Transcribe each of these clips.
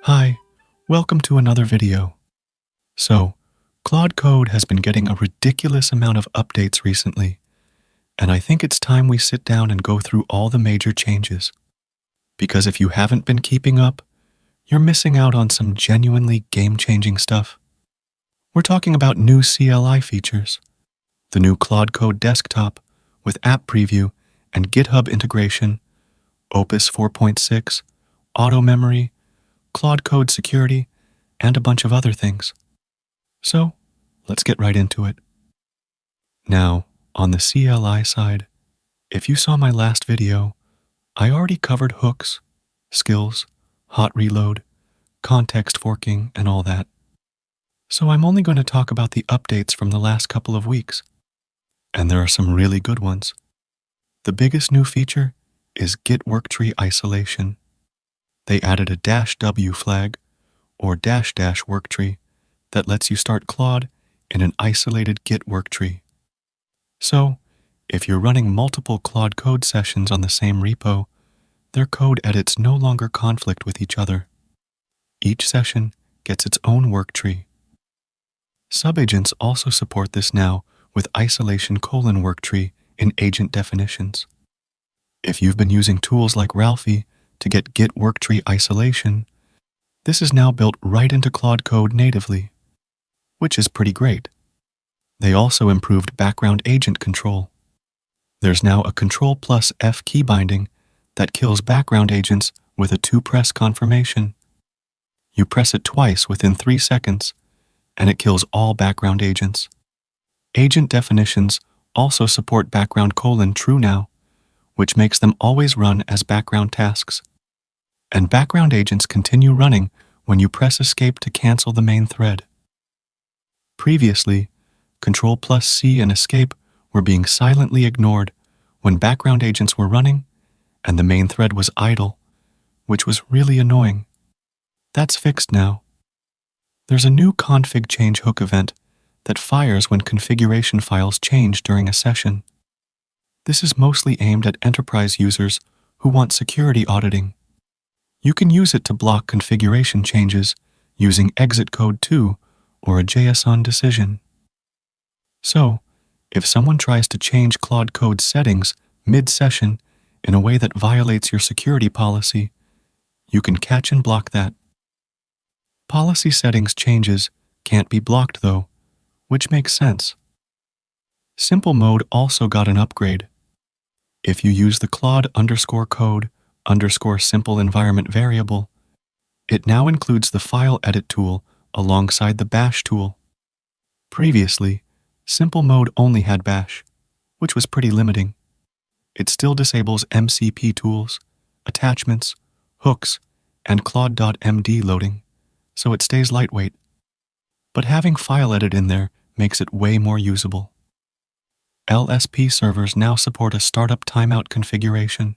Hi, welcome to another video. So, Claude Code has been getting a ridiculous amount of updates recently, and I think it's time we sit down and go through all the major changes. Because if you haven't been keeping up, you're missing out on some genuinely game-changing stuff. We're talking about new CLI features, the new Claude Code Desktop with app preview and GitHub integration, Opus 4.6, Automemory, Claude Code Security, and a bunch of other things. So, let's get right into it. Now, on the CLI side, if you saw my last video, I already covered hooks, skills, hot reload, context forking, and all that. So I'm only going to talk about the updates from the last couple of weeks. And there are some really good ones. The biggest new feature is Git Worktree Isolation. They added a -w flag, or -- worktree, that lets you start Claude in an isolated Git worktree. So, if you're running multiple Claude Code sessions on the same repo, their code edits no longer conflict with each other. Each session gets its own worktree. Subagents also support this now with isolation:worktree in agent definitions. If you've been using tools like Ralphie to get Git Worktree Isolation, this is now built right into Claude Code natively, which is pretty great. They also improved background agent control. There's now a Ctrl+F key binding that kills background agents with a 2-press confirmation. You press it twice within 3 seconds, and it kills all background agents. Agent definitions also support background:"true" now, which makes them always run as background tasks. And background agents continue running when you press escape to cancel the main thread. Previously, Ctrl+C and escape were being silently ignored when background agents were running and the main thread was idle, which was really annoying. That's fixed now. There's a new config change hook event that fires when configuration files change during a session. This is mostly aimed at enterprise users who want security auditing. You can use it to block configuration changes using exit code 2 or a JSON decision. So, if someone tries to change Claude Code settings mid-session in a way that violates your security policy, you can catch and block that. Policy settings changes can't be blocked though, which makes sense. Simple mode also got an upgrade. If you use the Claude_code_simple environment variable, it now includes the file edit tool alongside the bash tool. Previously, simple mode only had bash, which was pretty limiting. It still disables MCP tools, attachments, hooks, and Claude.md loading, so it stays lightweight. But having file edit in there makes it way more usable. LSP servers now support a startup timeout configuration.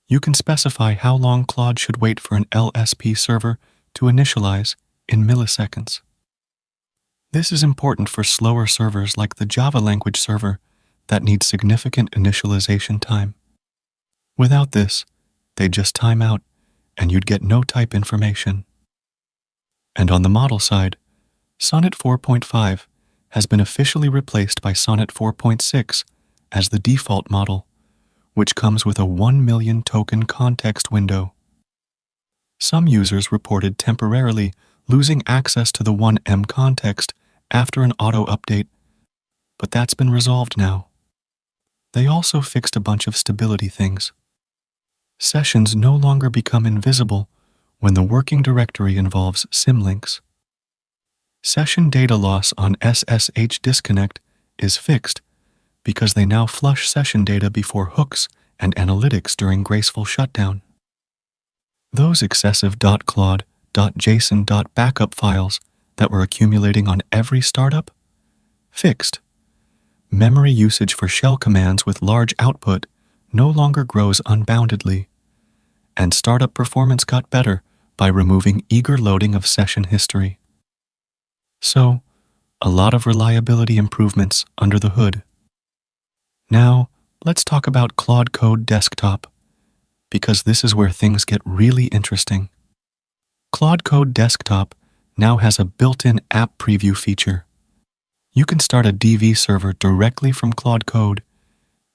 You can specify how long Claude should wait for an LSP server to initialize in milliseconds. This is important for slower servers like the Java language server that need significant initialization time. Without this, they'd just time out and you'd get no type information. And on the model side, Sonnet 4.5 has been officially replaced by Sonnet 4.6 as the default model, which comes with a 1 million token context window. Some users reported temporarily losing access to the 1M context after an auto update, but that's been resolved now. They also fixed a bunch of stability things. Sessions no longer become invisible when the working directory involves symlinks. Session data loss on SSH disconnect is fixed because they now flush session data before hooks and analytics during graceful shutdown. Those excessive .claude.json.backup files that were accumulating on every startup? Fixed. Memory usage for shell commands with large output no longer grows unboundedly, and startup performance got better by removing eager loading of session history. So, a lot of reliability improvements under the hood. Now, let's talk about Claude Code Desktop, because this is where things get really interesting. Claude Code Desktop now has a built-in app preview feature. You can start a DV server directly from Claude Code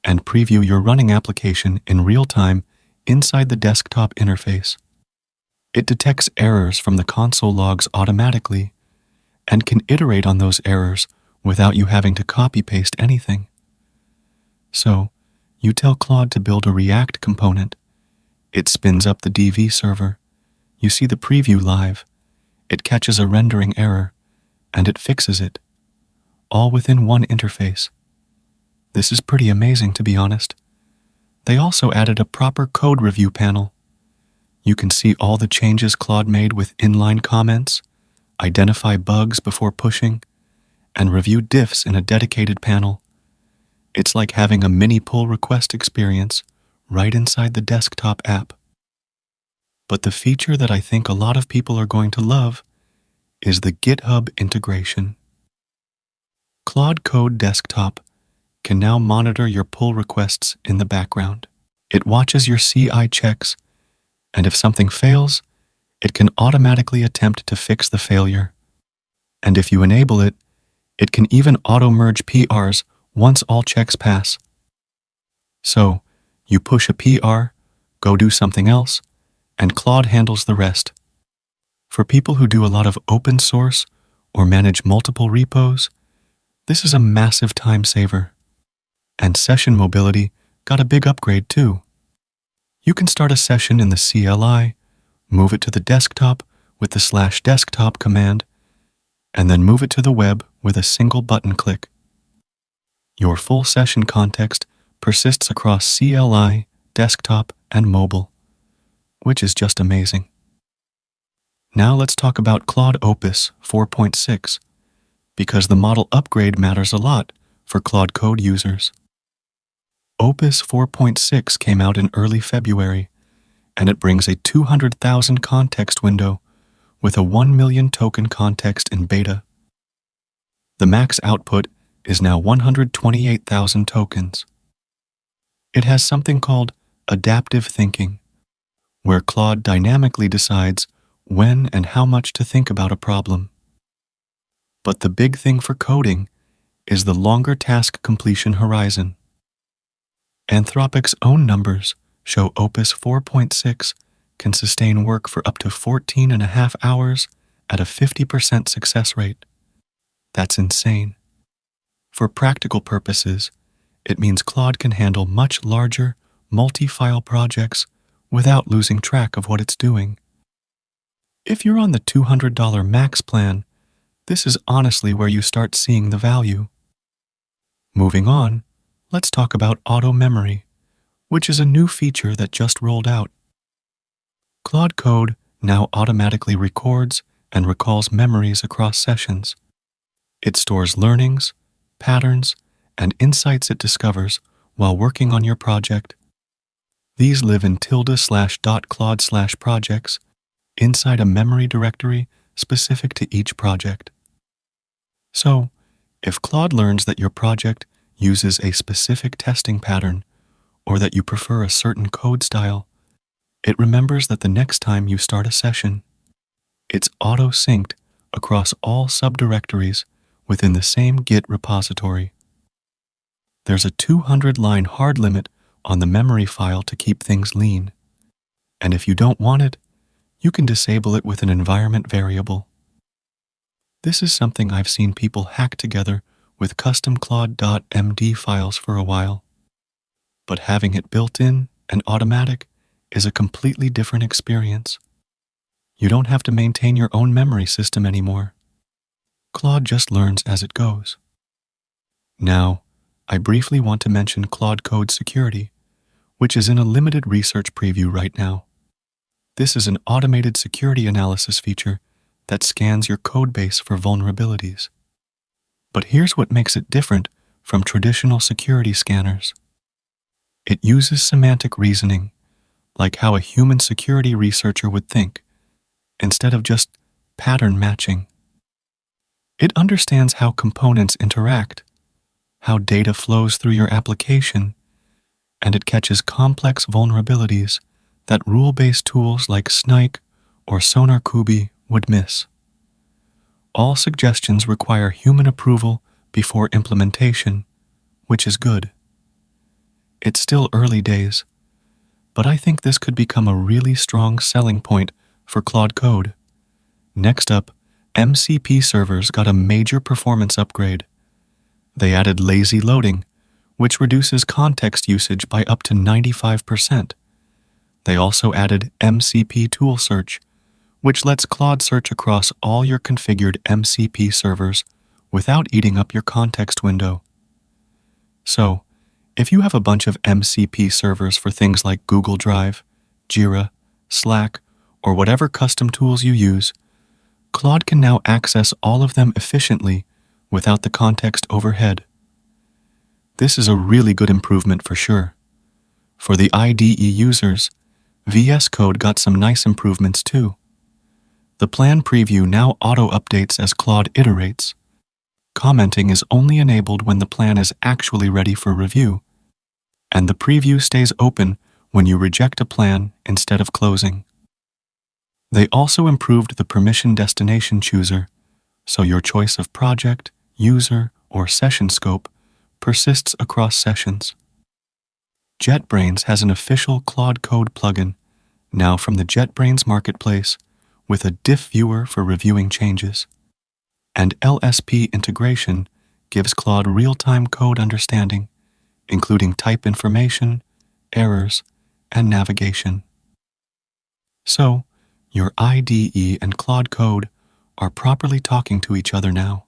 and preview your running application in real time inside the desktop interface. It detects errors from the console logs automatically and can iterate on those errors without you having to copy-paste anything. So, you tell Claude to build a React component. It spins up the DV server. You see the preview live. It catches a rendering error, and it fixes it, all within one interface. This is pretty amazing, to be honest. They also added a proper code review panel. You can see all the changes Claude made with inline comments, identify bugs before pushing, and review diffs in a dedicated panel. It's like having a mini pull request experience right inside the desktop app. But the feature that I think a lot of people are going to love is the GitHub integration. Claude Code Desktop can now monitor your pull requests in the background. It watches your CI checks, and if something fails, it can automatically attempt to fix the failure. And if you enable it, it can even auto-merge PRs once all checks pass. So, you push a PR, go do something else, and Claude handles the rest. For people who do a lot of open source or manage multiple repos, this is a massive time saver. And session mobility got a big upgrade too. You can start a session in the CLI, move it to the desktop with the /desktop command, and then move it to the web with a single button click. Your full session context persists across CLI, desktop, and mobile, which is just amazing. Now let's talk about Claude Opus 4.6, because the model upgrade matters a lot for Claude Code users. Opus 4.6 came out in early February, and it brings a 200,000 context window with a 1 million token context in beta. The max output is now 128,000 tokens. It has something called adaptive thinking, where Claude dynamically decides when and how much to think about a problem. But the big thing for coding is the longer task completion horizon. Anthropic's own numbers show Opus 4.6 can sustain work for up to 14.5 hours at a 50% success rate. That's insane. For practical purposes, it means Claude can handle much larger, multi-file projects without losing track of what it's doing. If you're on the $200 max plan, this is honestly where you start seeing the value. Moving on, let's talk about Automemory, which is a new feature that just rolled out. Claude Code now automatically records and recalls memories across sessions. It stores learnings, patterns, and insights it discovers while working on your project. These live in ~.claude/projects inside a memory directory specific to each project. So, if Claude learns that your project uses a specific testing pattern or that you prefer a certain code style, it remembers that the next time you start a session, it's auto-synced across all subdirectories within the same Git repository. There's a 200-line hard limit on the memory file to keep things lean, and if you don't want it, you can disable it with an environment variable. This is something I've seen people hack together with custom Claude.md files for a while. But having it built in and automatic is a completely different experience. You don't have to maintain your own memory system anymore. Claude just learns as it goes. Now, I briefly want to mention Claude Code Security, which is in a limited research preview right now. This is an automated security analysis feature that scans your codebase for vulnerabilities. But here's what makes it different from traditional security scanners. It uses semantic reasoning, like how a human security researcher would think, instead of just pattern matching. It understands how components interact, how data flows through your application, and it catches complex vulnerabilities that rule-based tools like Snyk or SonarQube would miss. All suggestions require human approval before implementation, which is good. It's still early days, but I think this could become a really strong selling point for Claude Code. Next up, MCP servers got a major performance upgrade. They added lazy loading, which reduces context usage by up to 95%. They also added MCP tool search, which lets Claude search across all your configured MCP servers without eating up your context window. So, if you have a bunch of MCP servers for things like Google Drive, Jira, Slack, or whatever custom tools you use, Claude can now access all of them efficiently without the context overhead. This is a really good improvement for sure. For the IDE users, VS Code got some nice improvements too. The plan preview now auto-updates as Claude iterates. Commenting is only enabled when the plan is actually ready for review, and the preview stays open when you reject a plan instead of closing. They also improved the permission destination chooser, so your choice of project, user, or session scope persists across sessions. JetBrains has an official Claude Code plugin, now from the JetBrains marketplace, with a diff viewer for reviewing changes. And LSP integration gives Claude real-time code understanding, including type information, errors, and navigation. So, your IDE and Claude Code are properly talking to each other now.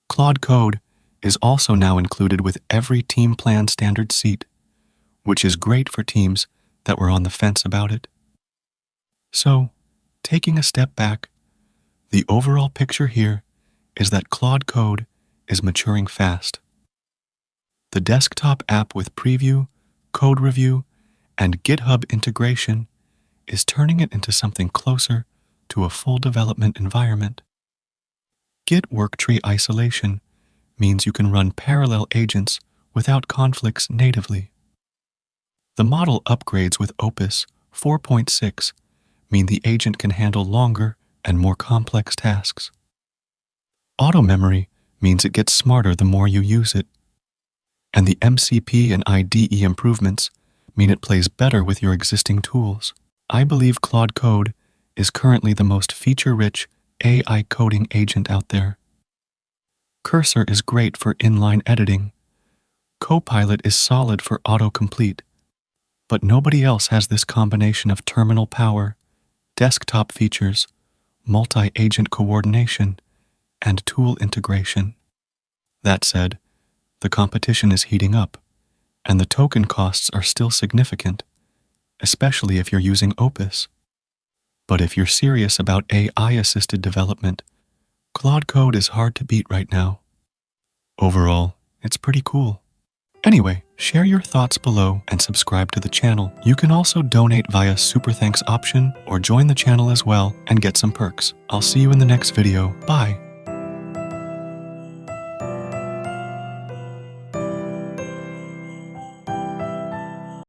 Claude Code is also now included with every team plan standard seat, which is great for teams that were on the fence about it. So, taking a step back, the overall picture here is that Claude Code is maturing fast. The desktop app with preview, code review, and GitHub integration is turning it into something closer to a full development environment. Git Worktree Isolation means you can run parallel agents without conflicts natively. The model upgrades with Opus 4.6 mean the agent can handle longer and more complex tasks. Automemory means it gets smarter the more you use it. And the MCP and IDE improvements mean it plays better with your existing tools. I believe Claude Code is currently the most feature-rich AI coding agent out there. Cursor is great for inline editing. Copilot is solid for autocomplete. But nobody else has this combination of terminal power, desktop features, multi-agent coordination, and tool integration. That said, the competition is heating up, and the token costs are still significant, especially if you're using Opus. But if you're serious about AI-assisted development, Claude Code is hard to beat right now. Overall, it's pretty cool. Anyway, share your thoughts below and subscribe to the channel. You can also donate via Super Thanks option or join the channel as well and get some perks. I'll see you in the next video. Bye.